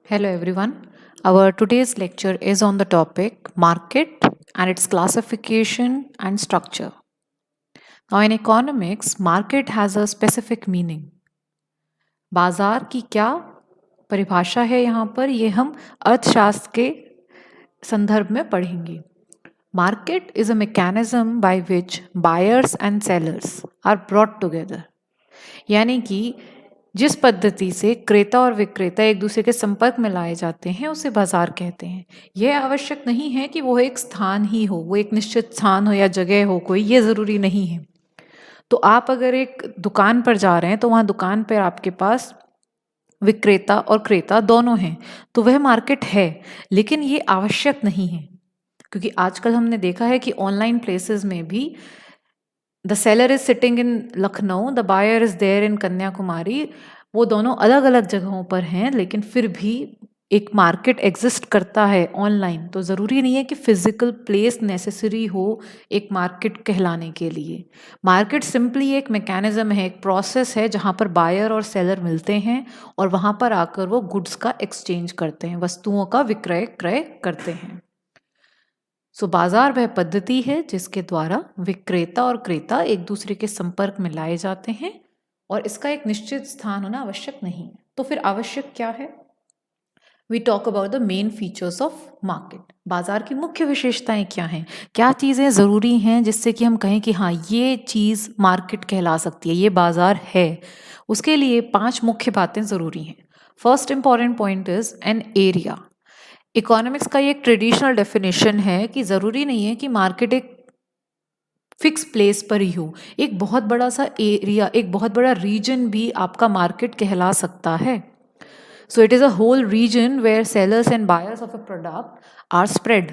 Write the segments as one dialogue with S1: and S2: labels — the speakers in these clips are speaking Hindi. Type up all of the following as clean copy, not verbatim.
S1: Hello everyone. Our today's lecture is on the topic market and its classification and structure. Now in economics, market has a specific meaning. बाजार की क्या परिभाषा है यहाँ पर ये हम अर्थशास्त्र के संदर्भ में पढ़ेंगे. Market is a mechanism by which buyers and sellers are brought together. यानी कि जिस पद्धति से क्रेता और विक्रेता एक दूसरे के संपर्क में लाए जाते हैं उसे बाजार कहते हैं. यह आवश्यक नहीं है कि वो एक स्थान ही हो, वो एक निश्चित स्थान हो या जगह हो कोई, ये ज़रूरी नहीं है. तो आप अगर एक दुकान पर जा रहे हैं तो वहाँ दुकान पर आपके पास विक्रेता और क्रेता दोनों हैं, तो वह मार्केट है. लेकिन ये आवश्यक नहीं है, क्योंकि आजकल हमने देखा है कि ऑनलाइन प्लेसेस में भी the seller is sitting in Lucknow, the buyer is there in Kanyakumari. वो दोनों अलग अलग जगहों पर हैं, लेकिन फिर भी एक मार्केट एग्जिस्ट करता है ऑनलाइन. तो ज़रूरी नहीं है कि फिजिकल प्लेस नेसेसरी हो एक मार्केट कहलाने के लिए. मार्केट सिंपली एक मैकेनिज्म है, एक प्रोसेस है जहाँ पर बायर और सेलर मिलते हैं और वहाँ पर आकर वो गुड्स का एक्सचेंज करते हैं, वस्तुओं का विक्रय क्रय करते हैं. सो बाजार वह पद्धति है जिसके द्वारा विक्रेता और क्रेता एक दूसरे के संपर्क में लाए जाते हैं और इसका एक निश्चित स्थान होना आवश्यक नहीं है. तो फिर आवश्यक क्या है? We talk about the main features of market. बाजार की मुख्य विशेषताएं क्या हैं, क्या चीज़ें ज़रूरी हैं जिससे कि हम कहें कि हाँ ये चीज़ मार्केट कहला सकती है, ये बाजार है. उसके लिए 5 मुख्य बातें ज़रूरी हैं. First important point is an area. Economics का ये एक ट्रेडिशनल डेफिनेशन है कि ज़रूरी नहीं है कि मार्केट एक फिक्स प्लेस पर ही हो. एक बहुत बड़ा सा एरिया, एक बहुत बड़ा रीजन भी आपका मार्केट कहला सकता है. So it is a whole region where sellers and buyers of a product are spread.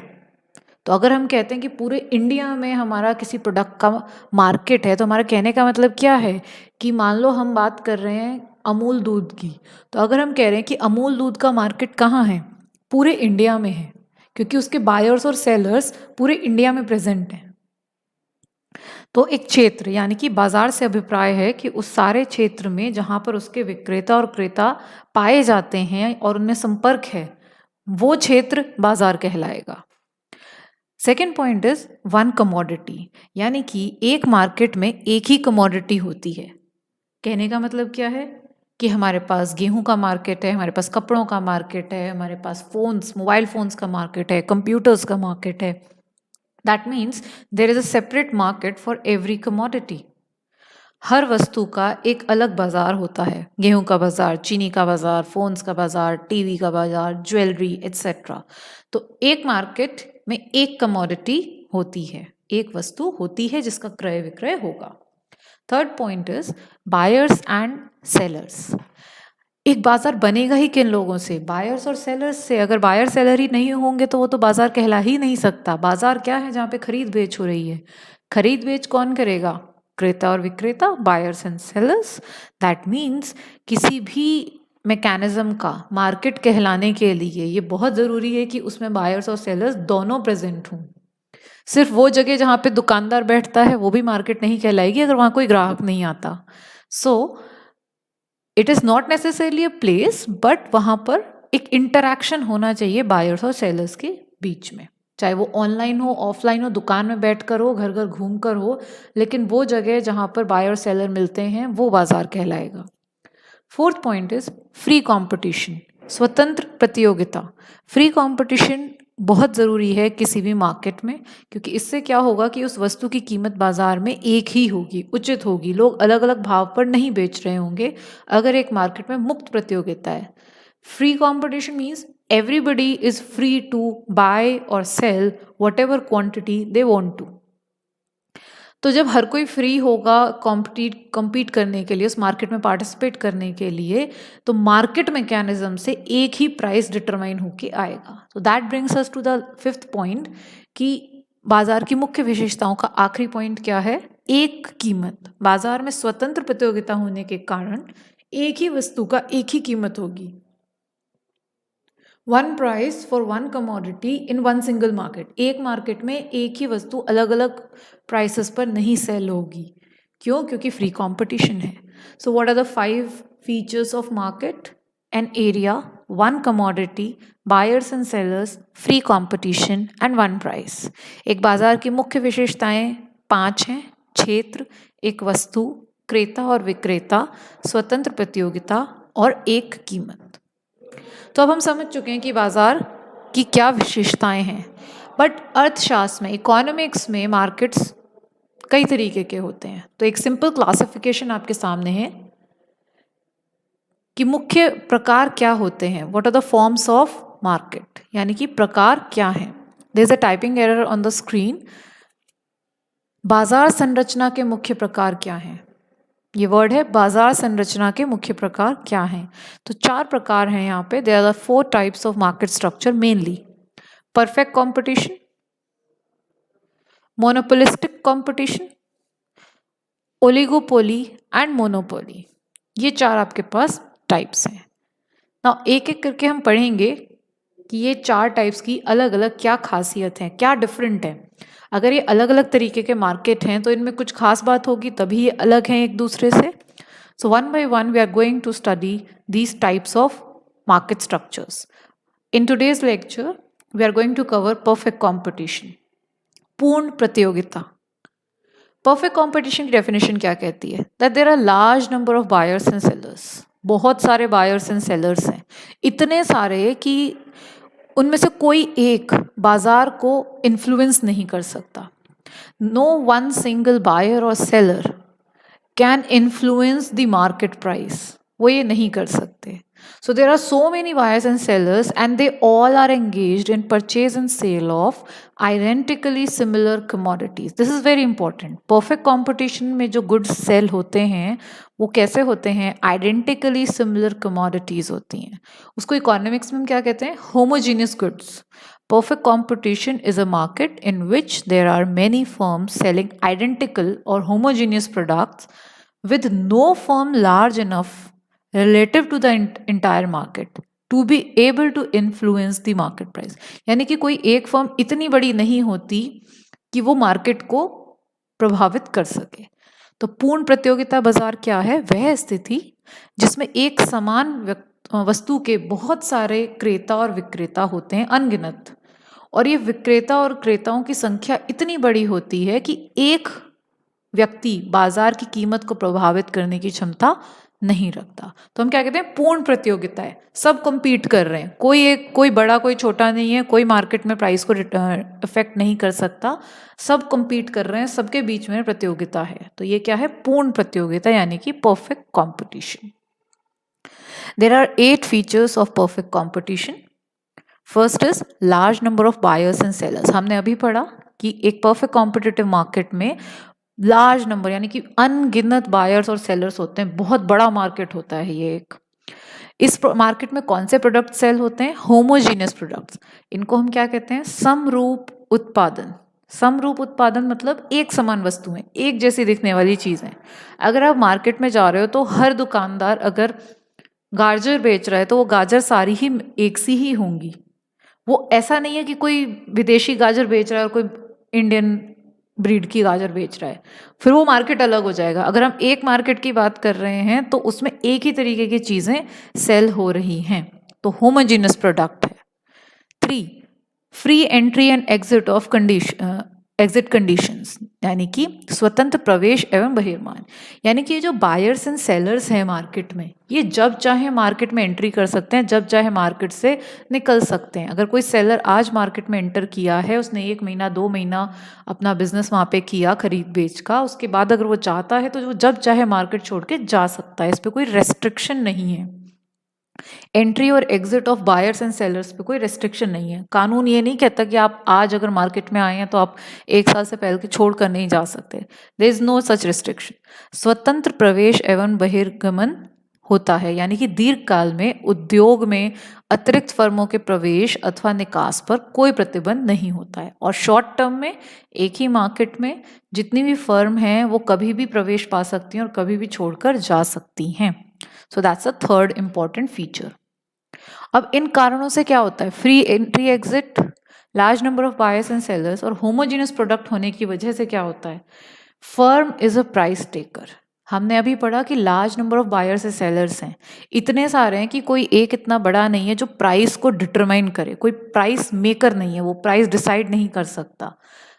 S1: तो अगर हम कहते हैं कि पूरे इंडिया में हमारा किसी प्रोडक्ट का मार्केट है, तो हमारा कहने का मतलब क्या है कि मान लो हम बात कर रहे हैं अमूल दूध की. तो अगर हम कह रहे हैं कि अमूल दूध का मार्केट कहाँ है, पूरे इंडिया में है, क्योंकि उसके बायर्स और सेलर्स पूरे इंडिया में प्रेजेंट हैं. तो एक क्षेत्र यानी कि बाजार से अभिप्राय है कि उस सारे क्षेत्र में जहाँ पर उसके विक्रेता और क्रेता पाए जाते हैं और उनमें संपर्क है, वो क्षेत्र बाजार कहलाएगा. Second point is one commodity, यानी कि एक मार्केट में एक ही कमोडिटी होती है. कहने का मतलब क्या है कि हमारे पास गेहूं का मार्केट है, हमारे पास कपड़ों का मार्केट है, हमारे पास फोन्स, मोबाइल फोन्स का मार्केट है, कंप्यूटर्स का मार्केट है. That means there is a separate market for every commodity. हर वस्तु का एक अलग बाजार होता है. गेहूं का बाजार, चीनी का बाजार, फोन्स का बाजार, टीवी का बाजार, ज्वेलरी एट्सेट्रा. तो एक मार्केट में एक कमोडिटी होती है, एक वस्तु होती है जिसका क्रय विक्रय होगा. Third point is buyers and sellers. एक बाजार बनेगा ही किन लोगों से? बायर्स और सेलर्स से. अगर बायर सेलर ही नहीं होंगे तो वो तो बाजार कहला ही नहीं सकता. बाजार क्या है? जहाँ पे खरीद बेच हो रही है. खरीद बेच कौन करेगा? क्रेता और विक्रेता, buyers and sellers. That means किसी भी मैकेनिज्म का मार्केट कहलाने के लिए ये बहुत ज़रूरी है कि उसमें बायर्स और सेलर्स दोनों प्रेजेंट हों. सिर्फ वो जगह जहाँ पे दुकानदार बैठता है वो भी मार्केट नहीं कहलाएगी अगर वहाँ कोई ग्राहक नहीं आता. सो it is not necessarily a place, but वहाँ पर एक इंटरैक्शन होना चाहिए बायर्स और सेलर्स के बीच में, चाहे वो ऑनलाइन हो, ऑफलाइन हो, दुकान में बैठ कर हो, घर घर घूम कर हो, लेकिन वो जगह जहाँ पर बायर और सेलर मिलते हैं वो बाजार कहलाएगा. Fourth point is free competition, स्वतंत्र प्रतियोगिता. फ्री कंपटीशन बहुत ज़रूरी है किसी भी मार्केट में, क्योंकि इससे क्या होगा कि उस वस्तु की कीमत बाजार में एक ही होगी, उचित होगी. लोग अलग अलग भाव पर नहीं बेच रहे होंगे अगर एक मार्केट में मुक्त प्रतियोगिता है. Free competition means everybody is free to buy और sell whatever quantity they want to. तो जब हर कोई फ्री होगा कम्पीट करने के लिए, उस मार्केट में पार्टिसिपेट करने के लिए, तो मार्केट मैकेनिज्म से एक ही प्राइस डिटरमाइन होके आएगा. तो that brings us to the fifth point कि बाजार की मुख्य विशेषताओं का आखिरी पॉइंट क्या है? एक कीमत. बाजार में स्वतंत्र प्रतियोगिता होने के कारण एक ही वस्तु का एक ही कीमत होगी. One price for one commodity in one single market. एक मार्केट में एक ही वस्तु अलग अलग प्राइसेस पर नहीं सेल होगी. क्यों? क्योंकि फ्री कंपटीशन है. So what are the 5 features of market? An area, one commodity, buyers and sellers, free competition and one price. एक बाजार की मुख्य विशेषताएं 5 हैं। क्षेत्र, एक वस्तु, क्रेता और विक्रेता, स्वतंत्र प्रतियोगिता और एक कीमत। तो अब हम समझ चुके हैं कि बाजार की क्या विशेषताएं हैं। बट अर्थशास्त्र में, इकोनॉमिक्स में मार्केट्स कई तरीके के होते हैं। तो एक सिंपल क्लासिफिकेशन आपके सामने है कि मुख्य प्रकार क्या होते हैं। What are the forms of market, यानी कि प्रकार क्या हैं। There is a typing error on the screen. बाजार संरचना के मुख्य प्रकार क्या हैं? ये वर्ड है, बाजार संरचना के मुख्य प्रकार क्या हैं। तो 4 प्रकार हैं यहाँ पे। There are 4 types of market structure mainly. Perfect competition, monopolistic competition, oligopoly and monopoly. ये 4 आपके पास टाइप्स हैं। ना एक एक करके हम पढ़ेंगे कि ये 4 टाइप्स की अलग अलग क्या खासियत है, क्या डिफरेंट है। अगर ये अलग अलग तरीके के मार्केट हैं तो इनमें कुछ खास बात होगी, तभी ये अलग हैं एक दूसरे से। So one by one we are going to study these types of market structures. In today's lecture we are going to cover perfect competition, पूर्ण प्रतियोगिता। परफेक्ट कॉम्पिटिशन की डेफिनेशन क्या कहती है? That there are large number of buyers and sellers. बहुत सारे बायर्स एंड सेलर्स हैं, इतने सारे कि उनमें से कोई एक बाजार को इन्फ्लुएंस नहीं कर सकता। नो वन सिंगल बायर और seller can influence the market price. वो ये नहीं कर सकते। So there are so many buyers and sellers and they all are engaged in purchase and sale of identically similar commodities. This is very important. Perfect competition में जो goods sell होते हैं वो कैसे होते हैं? Identically similar commodities होती हैं। उसको economics में हम क्या कहते हैं? Homogeneous goods. Perfect competition is a market in which there are many firms selling identical or homogeneous products with no firm large enough relative to the entire market to be able to influence the market price। यानी कि कोई एक फर्म इतनी बड़ी नहीं होती कि वो मार्केट को प्रभावित कर सके। तो पूर्ण प्रतियोगिता बाजार क्या है? वह स्थिति जिसमें एक समान वस्तु के बहुत सारे क्रेता और विक्रेता होते हैं, अनगिनत, और ये विक्रेता और क्रेताओं की संख्या इतनी बड़ी होती है कि एक व्यक्ति बाजार की कीमत को प्रभावित करने की क्षमता नहीं रखता। तो हम क्या कहते हैं? पूर्ण प्रतियोगिता है, सब कम्पीट कर रहे हैं, कोई बड़ा कोई छोटा नहीं है, कोई मार्केट में प्राइस को इफेक्ट नहीं कर सकता, सब कम्पीट कर रहे हैं, सबके बीच में प्रतियोगिता है। तो ये क्या है? पूर्ण प्रतियोगिता, यानी कि perfect competition. There are 8 features of perfect competition. First is large number of buyers and sellers. हमने अभी पढ़ा कि एक परफेक्ट कॉम्पिटिटिव मार्केट में लार्ज नंबर यानी कि अनगिनत बायर्स और सेलर्स होते हैं, बहुत बड़ा मार्केट होता है ये एक। इस मार्केट में कौन से प्रोडक्ट सेल होते हैं? Homogeneous products. इनको हम क्या कहते हैं? समरूप उत्पादन। समरूप उत्पादन मतलब एक समान वस्तुएं, एक जैसी दिखने वाली चीजें। अगर आप मार्केट में जा रहे हो तो हर दुकानदार अगर गाजर बेच रहा है तो वो गाजर सारी ही एक सी ही होंगी। वो ऐसा नहीं है कि कोई विदेशी गाजर बेच रहा है और कोई इंडियन ब्रीड की गाजर बेच रहा है, फिर वो मार्केट अलग हो जाएगा। अगर हम एक मार्केट की बात कर रहे हैं तो उसमें एक ही तरीके की चीजें सेल हो रही हैं, तो होमोजेनियस प्रोडक्ट है। 3 free entry and exit of exit conditions, यानी कि स्वतंत्र प्रवेश एवं बहिर्मानी। यानी कि ये जो बायर्स एंड सेलर्स हैं मार्केट में, ये जब चाहे मार्केट में एंट्री कर सकते हैं, जब चाहे मार्केट से निकल सकते हैं। अगर कोई सेलर आज मार्केट में एंटर किया है, उसने 1 महीना 2 महीना अपना बिजनेस वहाँ पे किया खरीद बेच का, उसके बाद अगर वो चाहता है तो वो जब चाहे मार्केट छोड़ के जा सकता है। इस पर कोई रेस्ट्रिक्शन नहीं है। एंट्री और exit of buyers and sellers पे कोई रेस्ट्रिक्शन नहीं है। कानून ये नहीं कहता कि आप आज अगर मार्केट में आए हैं तो आप 1 साल से पहले छोड़ कर नहीं जा सकते। There is no such restriction. स्वतंत्र प्रवेश एवं बहिर्गमन होता है, यानी कि दीर्घ काल में उद्योग में अतिरिक्त फर्मों के प्रवेश अथवा निकास पर कोई प्रतिबंध नहीं होता है। और शॉर्ट टर्म में एक ही मार्केट में जितनी भी फर्म हैं वो कभी भी प्रवेश पा सकती हैं और कभी भी छोड़कर जा सकती हैं। So that's a third important feature. अब इन कारणों से क्या होता है? Free entry exit, large number of buyers and sellers और होमोजेनियस प्रोडक्ट होने की वजह से क्या होता है? Firm is a price taker. हमने अभी पढ़ा कि large number of buyers and sellers हैं, इतने सारे हैं कि कोई एक इतना बड़ा नहीं है जो प्राइस को डिटरमाइन करे, कोई प्राइस मेकर नहीं है, वो प्राइस डिसाइड नहीं कर सकता।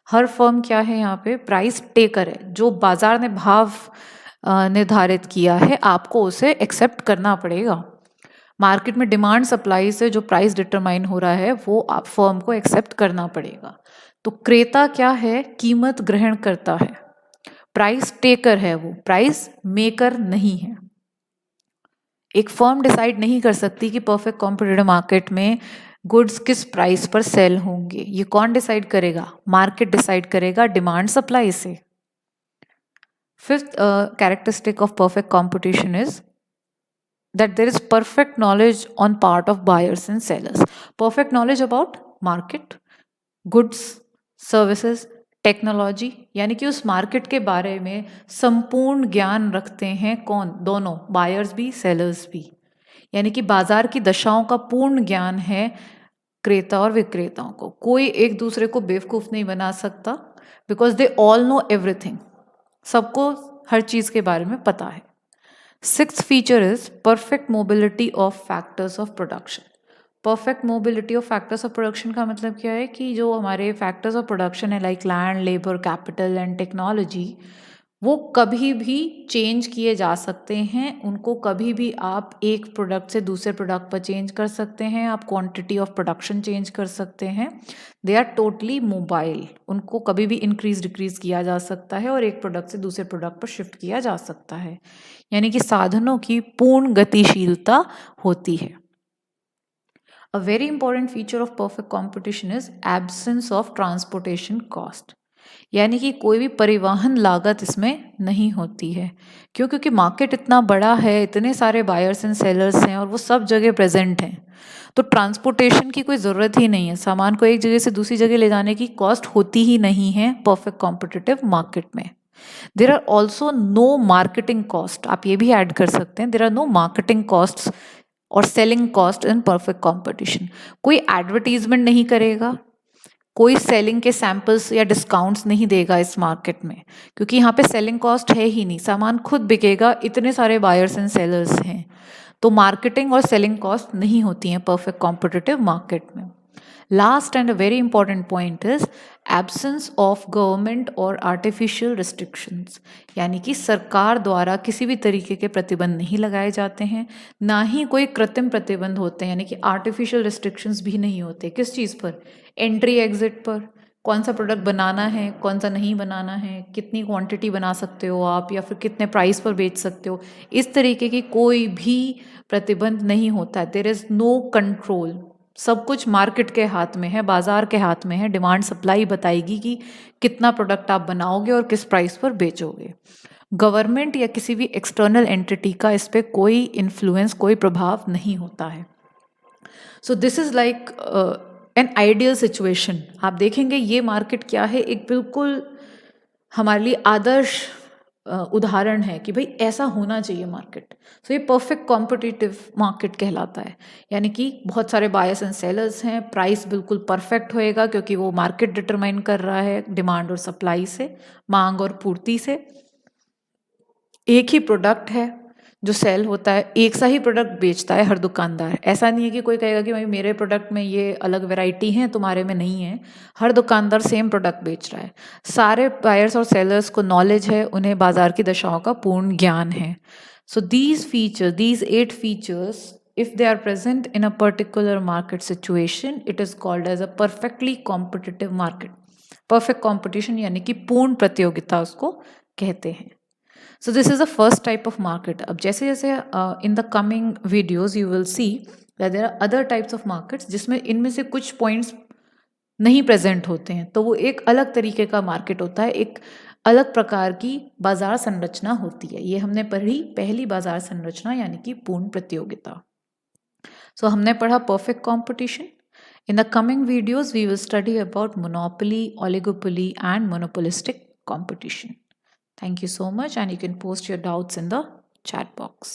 S1: हर फर्म क्या है यहाँ पे, प्राइस टेकर है। जो बाजार ने भाव निर्धारित किया है आपको उसे एक्सेप्ट करना पड़ेगा। मार्केट में डिमांड सप्लाई से जो प्राइस डिटरमाइन हो रहा है वो आप फर्म को एक्सेप्ट करना पड़ेगा। तो क्रेता क्या है, कीमत ग्रहण करता है, प्राइस टेकर है, वो प्राइस मेकर नहीं है। एक फर्म डिसाइड नहीं कर सकती कि परफेक्ट कॉम्पिटिटिव मार्केट में गुड्स किस प्राइस पर सेल होंगे। ये कौन डिसाइड करेगा, मार्केट डिसाइड करेगा डिमांड सप्लाई से। Fifth characteristic of perfect competition is that there is perfect knowledge on part of buyers and sellers. Perfect knowledge about market, goods, services, technology, यानी कि उस मार्केट के बारे में संपूर्ण ज्ञान रखते हैं कौन, दोनों, बायर्स भी सेलर्स भी। यानी कि बाजार की दशाओं का पूर्ण ज्ञान है क्रेता और विक्रेताओं को। कोई एक दूसरे को बेवकूफ़ नहीं बना सकता, because they all know everything, सबको हर चीज़ के बारे में पता है। Sixth feature is perfect mobility of factors of production. Perfect mobility of factors of production का मतलब क्या है कि जो हमारे factors of production है like land, labor, capital and technology, वो कभी भी चेंज किए जा सकते हैं। उनको कभी भी आप एक प्रोडक्ट से दूसरे प्रोडक्ट पर चेंज कर सकते हैं, आप क्वांटिटी ऑफ प्रोडक्शन चेंज कर सकते हैं। दे आर टोटली मोबाइल, उनको कभी भी इंक्रीज डिक्रीज किया जा सकता है और एक प्रोडक्ट से दूसरे प्रोडक्ट पर शिफ्ट किया जा सकता है। यानी कि साधनों की पूर्ण गतिशीलता होती है। A very important feature of perfect competition is absence of transportation cost. यानी कि कोई भी परिवहन लागत इसमें नहीं होती है। क्यों? क्योंकि मार्केट इतना बड़ा है, इतने सारे बायर्स एंड सेलर्स हैं और वो सब जगह प्रेजेंट हैं, तो ट्रांसपोर्टेशन की कोई ज़रूरत ही नहीं है। सामान को एक जगह से दूसरी जगह ले जाने की कॉस्ट होती ही नहीं है परफेक्ट कॉम्पिटिटिव मार्केट में। There are also no marketing cost, आप ये भी ऐड कर सकते हैं, there are no marketing cost और selling cost in perfect competition. कोई एडवर्टीजमेंट नहीं करेगा, कोई सेलिंग के सैंपल्स या डिस्काउंट्स नहीं देगा इस मार्केट में, क्योंकि यहाँ पे सेलिंग कॉस्ट है ही नहीं, सामान खुद बिकेगा, इतने सारे बायर्स एंड सेलर्स हैं, तो मार्केटिंग और सेलिंग कॉस्ट नहीं होती हैं परफेक्ट कॉम्पिटिटिव मार्केट में। Last and a very important point is absence of government और आर्टिफिशियल रिस्ट्रिक्शंस, यानी कि सरकार द्वारा किसी भी तरीके के प्रतिबंध नहीं लगाए जाते हैं, ना ही कोई कृत्रिम प्रतिबंध होते हैं, यानी कि आर्टिफिशियल रिस्ट्रिक्शंस भी नहीं होते। किस चीज़ पर? एंट्री एग्जिट पर, कौन सा प्रोडक्ट बनाना है, कौन सा नहीं बनाना है, कितनी क्वांटिटी बना सकते हो आप, या फिर कितने प्राइस पर बेच सकते हो, इस तरीके की कोई भी प्रतिबंध नहीं होता है। देयर इज़ नो कंट्रोल, सब कुछ मार्केट के हाथ में है, बाजार के हाथ में है। डिमांड सप्लाई बताएगी कि कितना प्रोडक्ट आप बनाओगे और किस प्राइस पर बेचोगे। गवर्नमेंट या किसी भी एक्सटर्नल एंटिटी का इस पर कोई इन्फ्लुएंस, कोई प्रभाव नहीं होता है। So this is like an ideal situation. आप देखेंगे ये मार्केट क्या है, एक बिल्कुल हमारे लिए आदर्श उदाहरण है कि भाई ऐसा होना चाहिए मार्केट। सो ये परफेक्ट कॉम्पिटिटिव मार्केट कहलाता है, यानी कि बहुत सारे बायर्स एंड सेलर्स हैं, प्राइस बिल्कुल परफेक्ट होएगा क्योंकि वो मार्केट डिटरमाइन कर रहा है डिमांड और सप्लाई से, मांग और पूर्ति से। एक ही प्रोडक्ट है जो सेल होता है, एक सा ही प्रोडक्ट बेचता है हर दुकानदार। ऐसा नहीं है कि कोई कहेगा कि भाई मेरे प्रोडक्ट में ये अलग वैरायटी है, तुम्हारे में नहीं है। हर दुकानदार सेम प्रोडक्ट बेच रहा है। सारे बायर्स और सेलर्स को नॉलेज है, उन्हें बाजार की दशाओं का पूर्ण ज्ञान है। So these features, these 8 features, if they are present in a particular market situation, it is called as a perfectly competitive market. Perfect competition यानी कि पूर्ण प्रतियोगिता उसको कहते हैं। So this is the first type of market. अब जैसे जैसे in the coming videos you will see that there are other types of markets जिसमें इनमें से कुछ points नहीं प्रेजेंट होते हैं, तो वो एक अलग तरीके का मार्केट होता है, एक अलग प्रकार की बाजार संरचना होती है। ये हमने पढ़ी पहली बाजार संरचना, यानी कि पूर्ण प्रतियोगिता। सो हमने पढ़ा perfect competition. In the coming videos we will study about monopoly, oligopoly and monopolistic competition. Thank you so much, and you can post your doubts in the chat box.